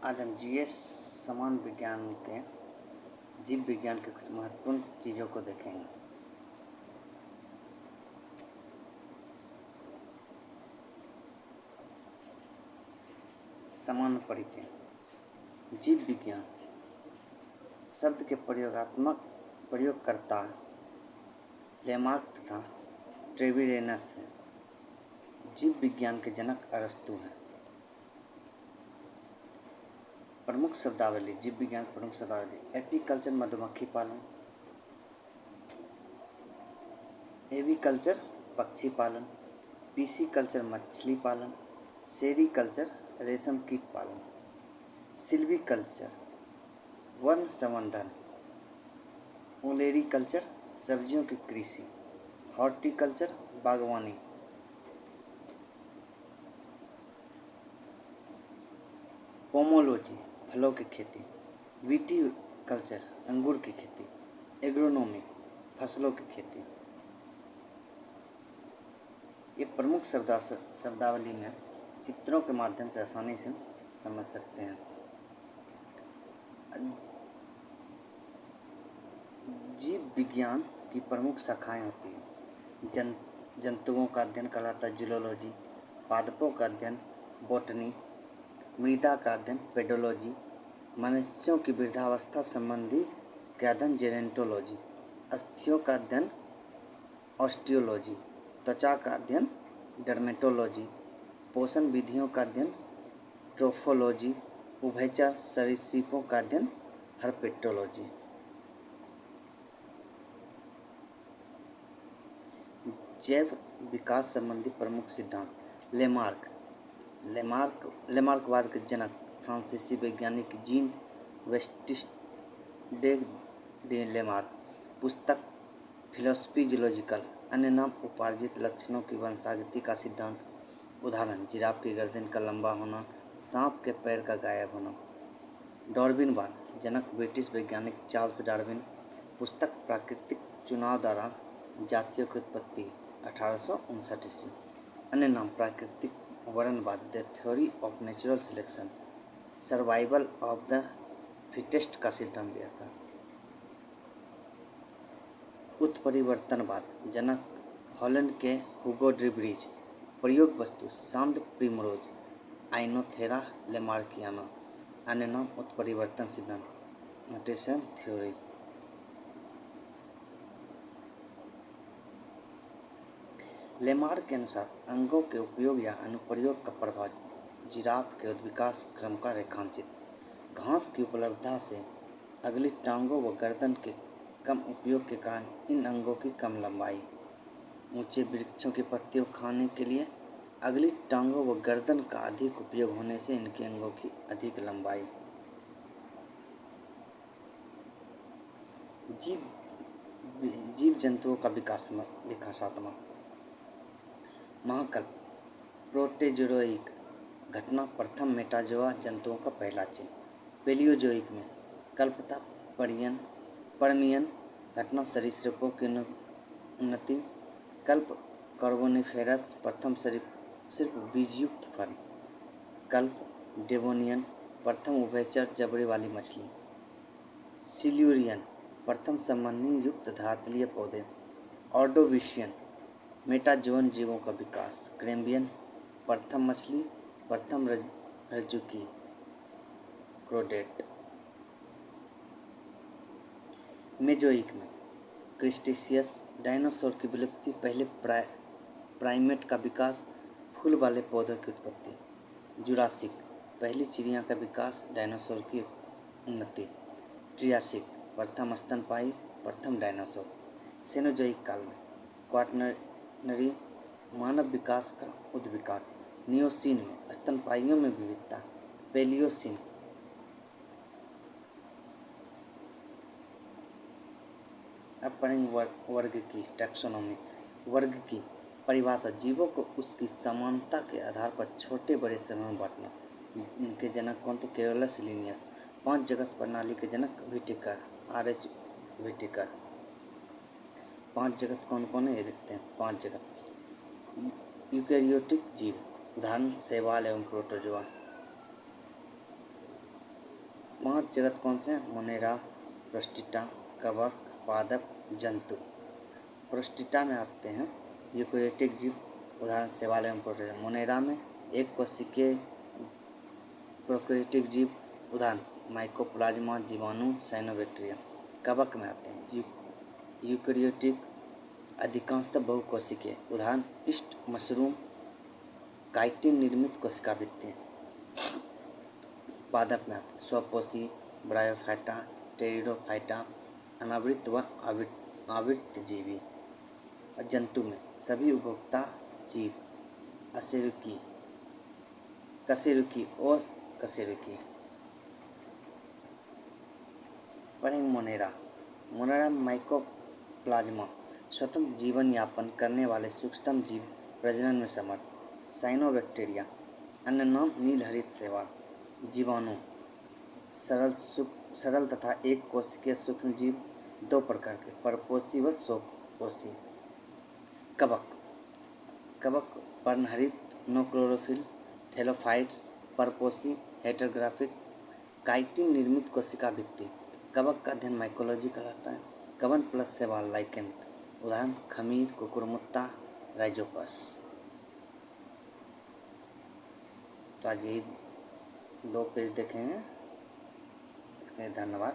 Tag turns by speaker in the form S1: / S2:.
S1: आज हम जीएस समान विज्ञान के जीव विज्ञान के कुछ महत्वपूर्ण चीज़ों को देखेंगे। सामान्य परिचय। जीव विज्ञान शब्द के प्रयोगकर्ता लेमार्क तथा ट्रेविरेनस है। जीव विज्ञान के जनक अरस्तु हैं। प्रमुख शब्दावली। जीव विज्ञान प्रमुख शब्दावली। एपीकल्चर मधुमक्खी पालन, एवीकल्चर पक्षी पालन, पीसीकल्चर मछली पालन, सेरीकल्चर रेशम कीट पालन, सिल्वीकल्चर वन संवर्धन, ओलेरीकल्चर सब्जियों की कृषि, हॉर्टिकल्चर बागवानी, पोमोलॉजी फलों की खेती, विटीकल्चर अंगूर की खेती, एग्रोनॉमी फसलों की खेती। ये प्रमुख शब्दावली में चित्रों के माध्यम से आसानी से समझ सकते हैं। जीव विज्ञान की प्रमुख शाखाएं होती हैं। जंतुओं का अध्ययन कहलाता है जूलॉजी, पादपों का अध्ययन बॉटनी, मृदा का अध्ययन पेडोलॉजी, मनुष्यों की वृद्धावस्था संबंधी का अध्ययन जेनेटोलॉजी, अस्थियों का अध्ययन ऑस्टियोलॉजी, त्वचा का अध्ययन डर्मेटोलॉजी, पोषण विधियों का अध्ययन ट्रोफोलॉजी, उभयचर सरीसृपों का अध्ययन हर्पेटोलॉजी। जैव विकास संबंधी प्रमुख सिद्धांत। लेमार्कवाद के जनक फ्रांसीसी वैज्ञानिक जीन बैप्टिस्ट डे लेमार्क। पुस्तक फिलोसफी जूलॉजिकल। अन्य नाम उपार्जित लक्षणों की वंशागति का सिद्धांत। उदाहरण जिराफ की गर्दन का लंबा होना, सांप के पैर का गायब होना। डार्विनवाद जनक ब्रिटिश वैज्ञानिक चार्ल्स डार्विन। पुस्तक प्राकृतिक चुनाव द्वारा जातियों की उत्पत्ति 1859 ईस्वी। अन्य नाम प्राकृतिक वर्णवाद the theory of natural selection, survival of the fittest का सिद्धांत दिया था। उत्परिवर्तनवाद जनक हॉलैंड के हुगो डी ब्रिज। प्रयोग वस्तु सांड प्रिमरोज, आइनोथेरा लेमार्कियाना। अन्य नाम उत्परिवर्तन सिद्धांत म्यूटेशन थ्योरी। लेमार्क के अनुसार अंगों के उपयोग या अनुप्रयोग का प्रभाव जिराफ के विकास क्रम का रेखांचित। घास की उपलब्धता से अगली टांगों व गर्दन के कम उपयोग के कारण इन अंगों की कम लंबाई। ऊंचे वृक्षों की पत्तियों खाने के लिए अगली टांगों व गर्दन का अधिक उपयोग होने से इनके अंगों की अधिक लंबाई। जीव जंतुओं का विकासात्मक महाकल्प प्रोटेजोइक घटना प्रथम मेटाजोआ जंतुओं का पहला चिन्ह। पेलियोजोइक में कल्पता पर्मियन घटना सरीसृपों की उन्नति। कल्प कार्बोनिफेरस प्रथम सिर्फ बीजयुक्त फल। कल्प डेवोनियन प्रथम उभयचर जबड़े वाली मछली। सिल्यूरियन प्रथम संबंधी युक्त धातलीय पौधे। ऑर्डोविशियन मेटाजोअन जीवों का विकास। कैम्बियन प्रथम मछली, प्रथम रज्जुकी क्रोडेट। मेजोइक में क्रिस्टेशियस डायनासोर की विलुप्ति, पहले प्राइमेट का विकास, फूल वाले पौधों की उत्पत्ति। जुरासिक पहली चिड़िया का विकास, डायनासोर की उन्नति। ट्रियासिक प्रथम स्तनपायी, प्रथम डायनासोर। सेनोजोइक काल में क्वाटरनरी मानव विकास का उद्विकास। नियोसीन में स्तनपायियों में विविधता। पेलियोसीन अब पढ़ेंगे वर्ग की टैक्सोनॉमी। वर्ग की परिभाषा जीवों को उसकी समानता के आधार पर छोटे बड़े समूह में बांटना। इनके जनक कौन थे? Carolus Linnaeus. 5 जगत प्रणाली के जनक व्हिटेकर, R.H. व्हिटेकर। 5 जगत कौन कौन है ये देखते हैं। 5 जगत। यूकैरियोटिक जीव, उदाहरण शैवाल एवं प्रोटोजोआ। 5 जगत कौन से हैं? मोनेरा, प्रोस्टिटा, कवक, पादप, जंतु। प्रोस्टिटा में आते हैं यूकेरियोटिक जीव, उदाहरण शैवाल एवं प्रोटोजोआ। मोनेरा में एक कोशिकीय प्रोकैरियोटिक जीव, उदाहरण माइकोप्लाज्मा, जीवाणु, साइनोबैक्टीरिया। कवक में आते हैं यूकेरियोटिक अधिकांशतः बहुकोशिकीय, उदाहरण ईस्ट, मशरूम, काइटिन निर्मित कोशिका वृत्ति। पादप में आते हैं स्वपोषी, ब्रायोफाइटा, टेरिडोफाइटा, अनावृत व आवृत जीवी। और जंतु में सभी उपभोक्ता जीव, कशेरुकी और कशेरुकी। पढ़ेंगे मोनेरा। मोनेरा माइकोप्लाज्मा, स्वतंत्र जीवन यापन करने वाले सूक्ष्मतम जीव, प्रजनन में समर्थ। साइनोबैक्टीरिया, अन्य नाम नीलहरित शैवाल। जीवाणु, सरल तथा एक कोशिकीय सूक्ष्म जीव, 2 प्रकार के, परपोषी व स्वपोषी। कवक पर्णहरित, नो क्लोरोफिल, थैलोफाइट्स, परपोषी, हेटेरोग्राफिक, काइटिन निर्मित कोशिका भित्ति। कवक का अध्ययन माइकोलॉजी कहलाता है। कवन प्लस शैवाल लाइकेन, उदाहरण खमीर, कुकुरमुत्ता, राइजोपस। तो आज यही 2 पेज देखेंगे। इसके लिए धन्यवाद।